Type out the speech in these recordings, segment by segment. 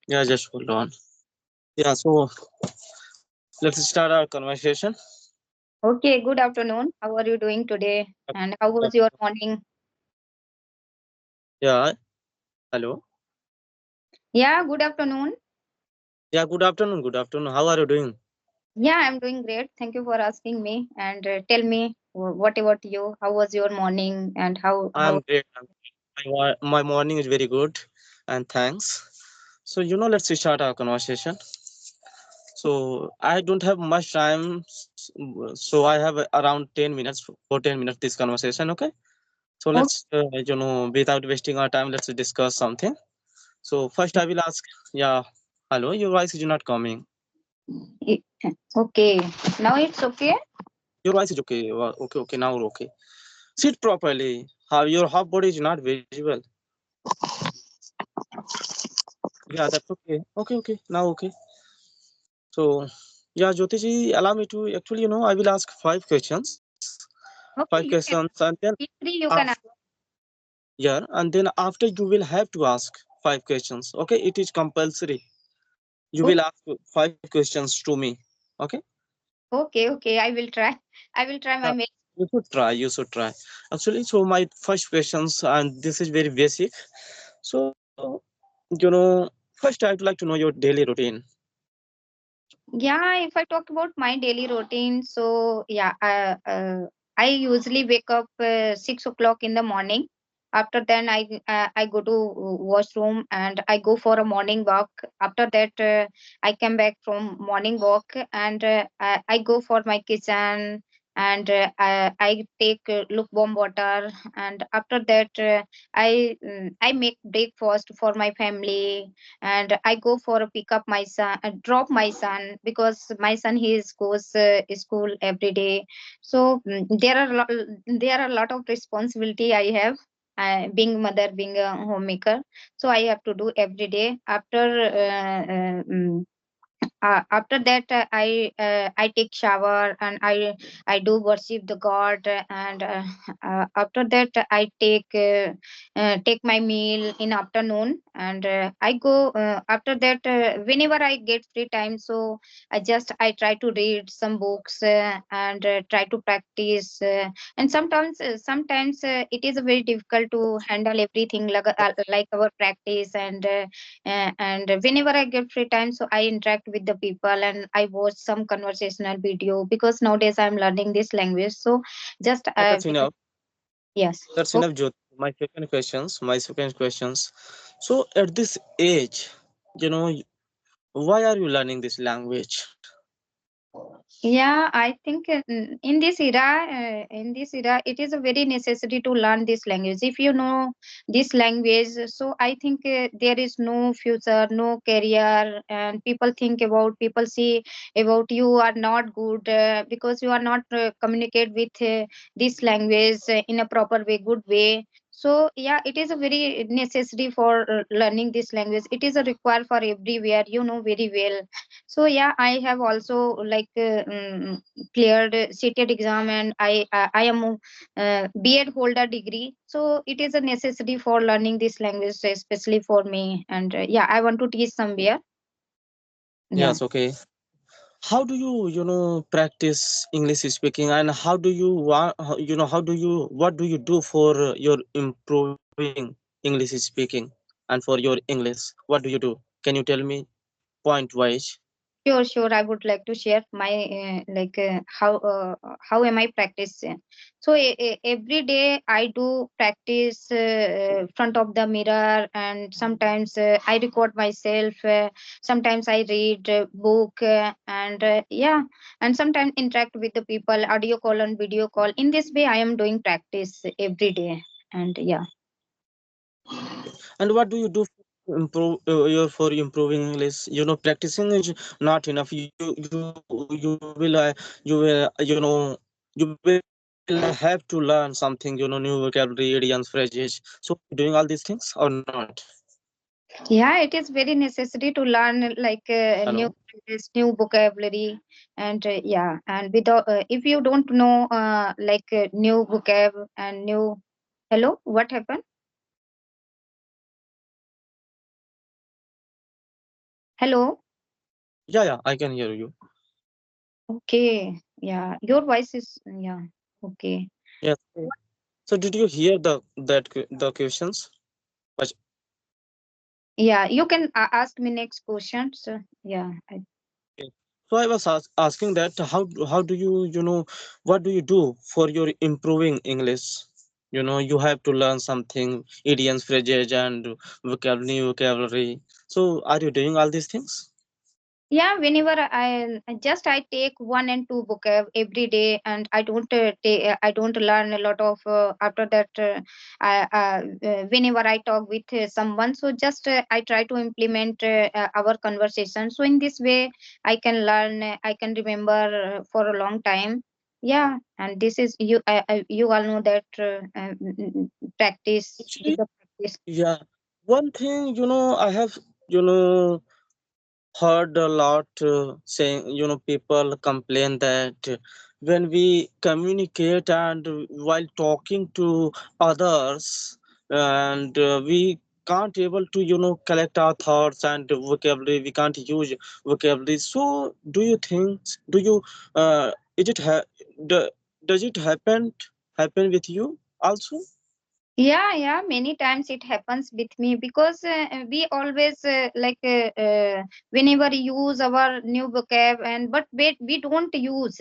Yeah, just hold on. Yeah, so let's start our conversation. Okay, good afternoon. How are you doing today? And how was your morning? Yeah, hello. Yeah, good afternoon. Yeah, good afternoon. Good afternoon. How are you doing? Yeah, I'm doing great. Thank you for asking me. And tell me, what about you? How was your morning? And how? I'm great. My morning is very good, and thanks. So let's start our conversation. So I don't have much time, so I have around 10 minutes for 10 minutes this conversation. Okay. So Oh, let's without wasting our time, let's discuss something. So first, I will ask. Yeah, hello. Your voice is not coming. i- okay. Now it's okay. Your voice is okay. Okay, okay. Now okay. Sit properly. How your half body is not visible. Yeah, that's okay. Okay, okay. Now okay. So yeah, Jyotiji, allow me to actually, I will ask five questions. Five Okay, you questions, can. and then Feel free. You can. after yeah, and then after you will have to ask five questions. Okay, it is compulsory. You will ask five questions to me. Okay. Okay, okay. I will try. I will try Yeah, my best. you should try. You should try. Actually, so my first questions, and this is very basic. So first I'd like to know your daily routine. Yeah, if I talk about my daily routine, so yeah, I usually wake up 6 o'clock in the morning. After then, I go to washroom and I go for a morning walk. After that, I come back from morning walk and I go for my kitchen and I take lukewarm water. And after that, I make breakfast for my family and I go for a pick up my son, drop my son because my son he is goes school every day. So there are a lot of responsibility I have. Being mother, being a homemaker, so I have to do every day. After that I take shower and I do worship the god and after that I take my meal in afternoon and I go after that whenever I get free time, so I try to read some books and try to practice and sometimes it is very difficult to handle everything like our practice and whenever I get free time, so I interact with the people and I watch some conversational video because nowadays I'm learning this language. So just Yeah, that's enough. yes. That's Okay. enough, Jyoti. My second questions. So at this age, you know, why are you learning this language? Yeah, I think in this era, it is a very necessity to learn this language. If you know this language, so I think there is no future, no career, and people see about you are not good because you are not communicate with this language in a proper way, good way. So yeah, it is a very necessary for learning this language. It is a required for everywhere. You know very well. So yeah, I have also cleared CTET exam and I am B.Ed holder degree. So it is a necessity for learning this language, especially for me. And yeah, I want to teach somewhere. Yeah. Yes, okay. How do you, practice English speaking, and how do you want, what do you do for your improving English speaking and for your English? What do you do? Can you tell me point wise? Sure, sure. I would like to share my how am I practicing. So every day I do practice front of the mirror, and sometimes I record myself. Sometimes I read book, and yeah, and sometimes interact with the people, audio call and video call. In this way, I am doing practice every day, and yeah. And what do you do to improve for improving English? Practicing is not enough. You will have to learn something, new vocabulary, idioms, phrases. So doing all these things or not? Yeah, it is very necessary to learn like new Hello. phrases, new vocabulary, and yeah, and without if you don't know new vocab and new. Hello, what happened? Hello. Yeah, yeah, I can hear you. Okay. Yeah, your voice is yeah. Okay. Yes. So did you hear the questions? But Yeah, you can ask me next question. So yeah. okay. So I was asking that how do you what do you do for your improving English? You have to learn something, idioms, phrases, and vocabulary. So are you doing all these things? Yeah, whenever I take one and two vocab every day, and I don't learn a lot of after that. Whenever I talk with someone, so just I try to implement our conversation. So in this way, I can learn, I can remember for a long time. Yeah, and this is you all know that practice is Actually, the practice. yeah. One thing, I have, you know, heard a lot saying, people complain that when we communicate and while talking to others, and we can't able to, collect our thoughts and vocabulary, we can't use vocabulary. So, do you, is it, do, does it happen with you also? Yeah, yeah, many times it happens with me because we always whenever use our new vocab, and but we don't use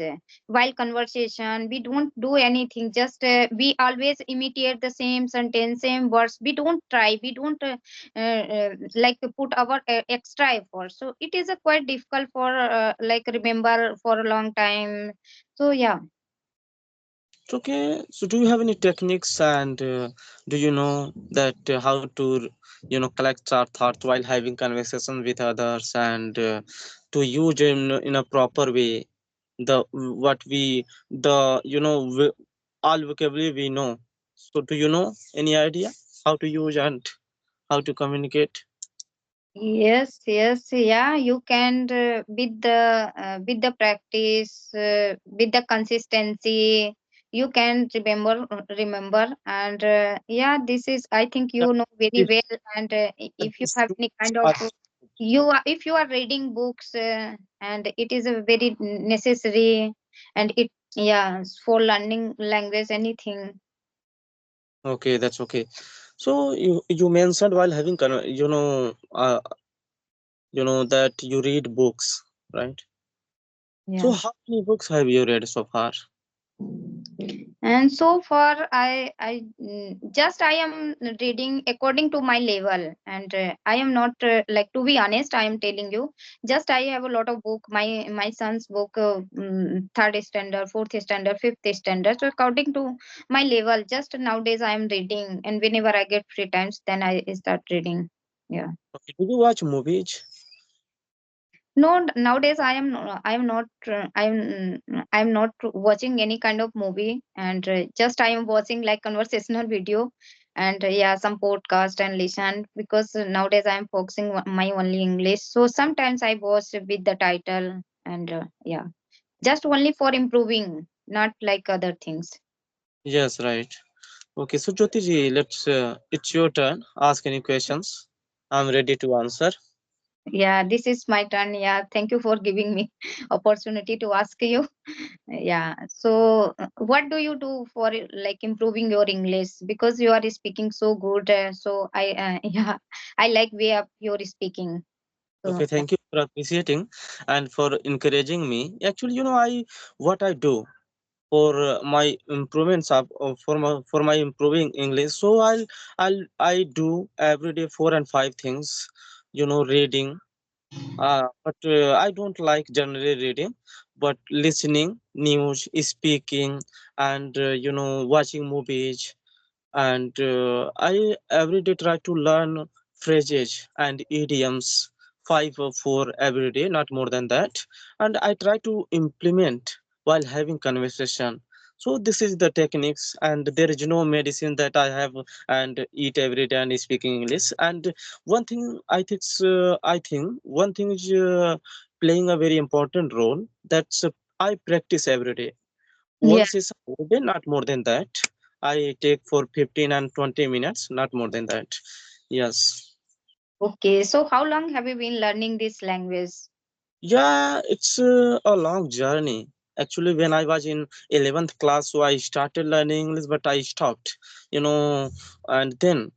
while conversation, we don't do anything, just we always imitate the same sentence, same words, we don't try, we don't like put our extra effort, so it is quite difficult for remember for a long time. So yeah. Okay, so do you have any techniques and do you know that how to collect our thoughts while having conversation with others and to use in a proper way the what we the all vocabulary we know. So do you know any idea how to use and how to communicate? Yes, yes, yeah, you can with the practice, with the consistency, you can remember, and yeah, this is I think Yeah, you know very if well, and the if you have any students kind of are if you are reading books, and it is a very necessary, and it yeah for learning language anything. okay, that's okay. So you mentioned while having that you read books, right? So Yeah. how many books have you read so far? And so far just I am reading according to my level, and I am not like, to be honest, I am telling you, just I have a lot of book, my son's book, third standard, fourth standard, fifth standard, so according to my level, just nowadays I am reading, and whenever I get free times, then I start reading. Yeah. Okay. Do you watch movies? No, nowadays I am not I am not watching any kind of movie, and just I am watching like conversational video, and yeah, some podcast and listen, because nowadays I am focusing my only English. So sometimes I watch with the title, and yeah, just only for improving, not like other things. Yes, right. Okay, so Jyoti ji, it's your turn. Ask any questions. I'm ready to answer. Yeah, this is my turn. Yeah, thank you for giving me opportunity to ask you. Yeah. So, what do you do for like improving your English? Because you are speaking so good. So I yeah, I like way up your speaking. So Okay, thank you for appreciating and for encouraging me. Actually, I what I do for my improvements for my improving English. So I do every day 4 and 5 things. Reading. But I don't like generally reading, but listening, news, speaking, and watching movies. And I every day try to learn phrases and idioms, 5 or 4 every day, not more than that. And I try to implement while having conversation. So this is the techniques, and there is no medicine that I have and eat every day and speaking English. And one thing I think one thing is playing a very important role. That's I practice every day yeah. once is a day, not more than that. I take for 15 and 20 minutes, not more than that. Yes. Okay, so how long have you been learning this language? Yeah, it's a long journey. Actually, when I was in 11th class, so I started learning English, but I stopped, you know, and then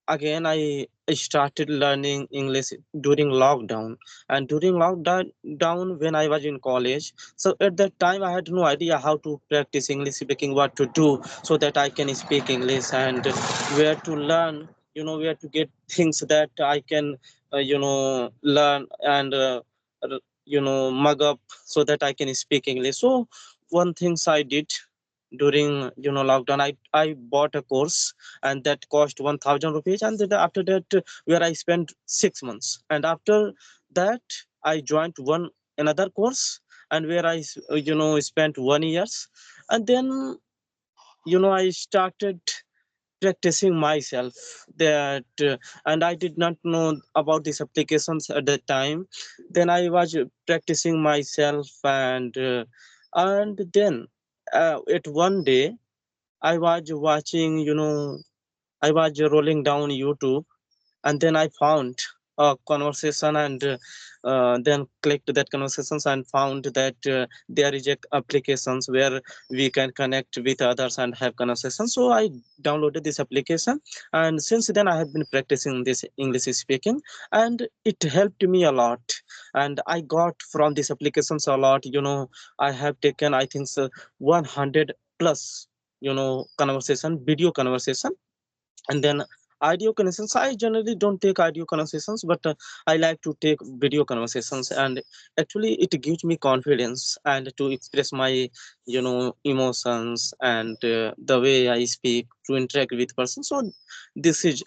again I started learning English during lockdown. And during lockdown when I was in college, so at that time I had no idea how to practice English speaking, what to do so that I can speak English, and where to learn, where to get things that I can learn and mug up so that I can speak English. So one things I did during lockdown, I bought a course, and that cost 1000 rupees. And then after that, where I spent 6 months, and after that I joined one another course, and where spent 1 years. And then I started practicing myself that, and I did not know about these applications at that time. Then I was practicing myself, and then at one day I was watching, I was rolling down YouTube, and then I found a conversation, and then clicked that conversations and found that there is a applications where we can connect with others and have conversations. So I downloaded this application, and since then I have been practicing this English speaking, and it helped me a lot. And I got from these applications a lot. I have taken, I think so, 100 plus conversation, video conversation. And then audio conversations, I generally don't take audio conversations, but I like to take video conversations. And actually it gives me confidence and to express my emotions, and the way I speak to interact with persons. So this is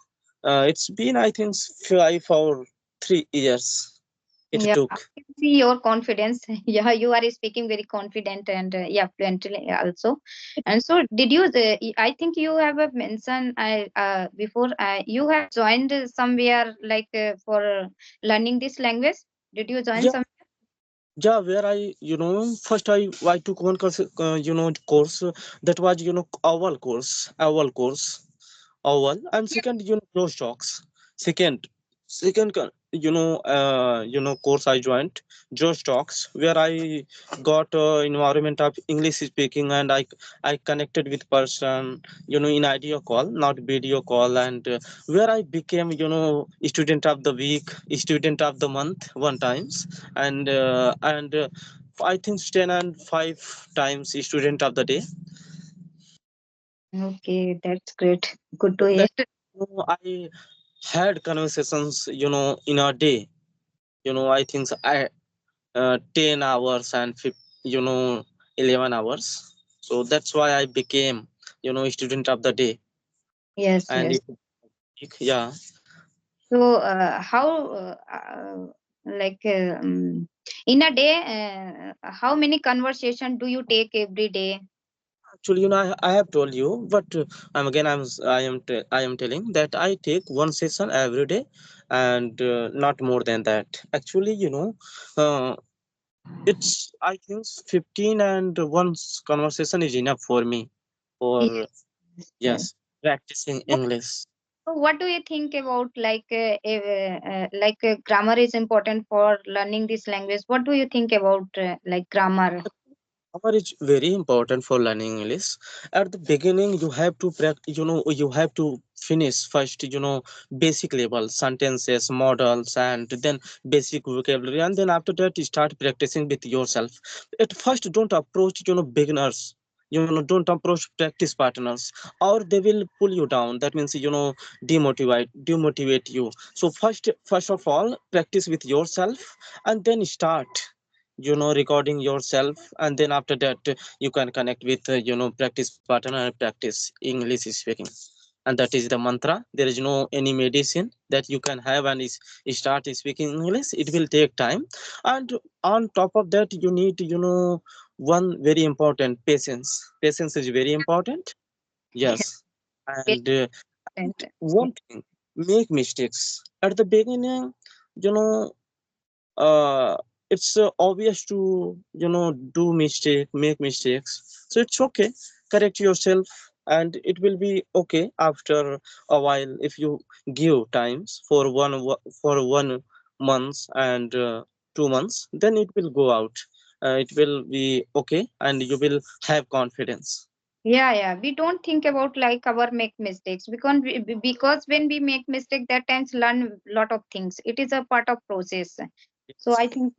it's been, I think, 5 or 3 years it Yeah, I took. can see your confidence. Yeah, you are speaking very confident and yeah, fluently also. And so, did you? I think you have mentioned I before. You have joined somewhere like for learning this language. Did you join Yeah, some? yeah, where I, first I took one course, course that was, owl. And second, close talks. Second second course I joined, Josh Talks, where I got environment of English speaking, and I connected with person, in audio call, not video call. And where I became, student of the week, student of the month one times. And I think 10 and 5 times student of the day. Okay, that's great. Good to So hear. that, I had conversations, in a day, I think so, 10 hours and 11 hours. So that's why I became, student of the day. Yes, And yes. it, yeah. So, like in a day, how many conversation do you take every day? Actually, I have told you, but I am telling that I take one session every day, and not more than that. Actually, uh, it's, I think, 15, and one conversation is enough for me for, Yes, yes. yes, practicing What, English. what do you think about like grammar is important for learning this language? What do you think about like grammar? Grammar is very important for learning English. At the beginning, you have to practice. You have to finish first. Basic level sentences, models, and then basic vocabulary, and then after that, you start practicing with yourself. At first, don't approach beginners. Don't approach practice partners, or they will pull you down. That means demotivate you. So first of all, practice with yourself, and then start recording yourself. And then after that, you can connect with practice partner and practice English speaking. And that is the mantra. There is no any medicine that you can have and start speaking English. It will take time. And on top of that, you need, one very important, patience is very important. Yes. Very And important. one thing, make mistakes at the beginning. you know uh, it's obvious to do mistake, make mistakes. So it's okay, correct yourself, and it will be okay after a while. If you give times for for 1 month and 2 months, then it will go out. It will be okay and you will have confidence. Yeah, yeah. We don't think about like our make mistakes because when we make mistake, that times learn lot of things. It is a part of process. So Yes. I think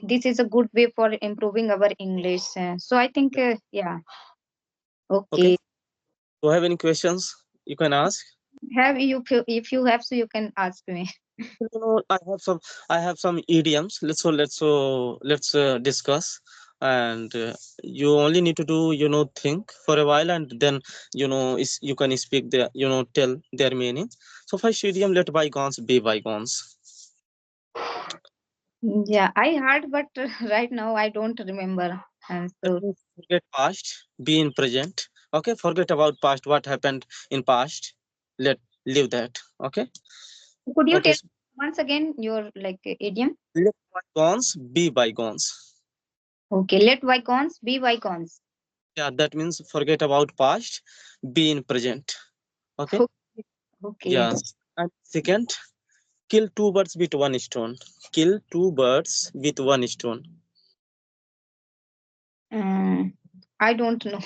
this is a good way for improving our English. So I think yeah. Okay. Okay. Do you have any questions you can ask? Have you if you have, so you can ask me. I have some idioms. Let's discuss. And you only need to do think for a while, and then you can speak the tell their meaning. So first idiom, let bygones be bygones. Yeah, I heard, but right now I don't remember. And That so means forget past, be in present. Okay, forget about past, what happened in past. Let leave that. Okay. could you Okay. tell So once again your like idiom? let bygones be bygones. Okay, let bygones be bygones. Yeah, that means forget about past, be in present. Okay. Okay. Yes. And second, kill two birds with one stone. Kill two birds with one stone. Um, I don't know.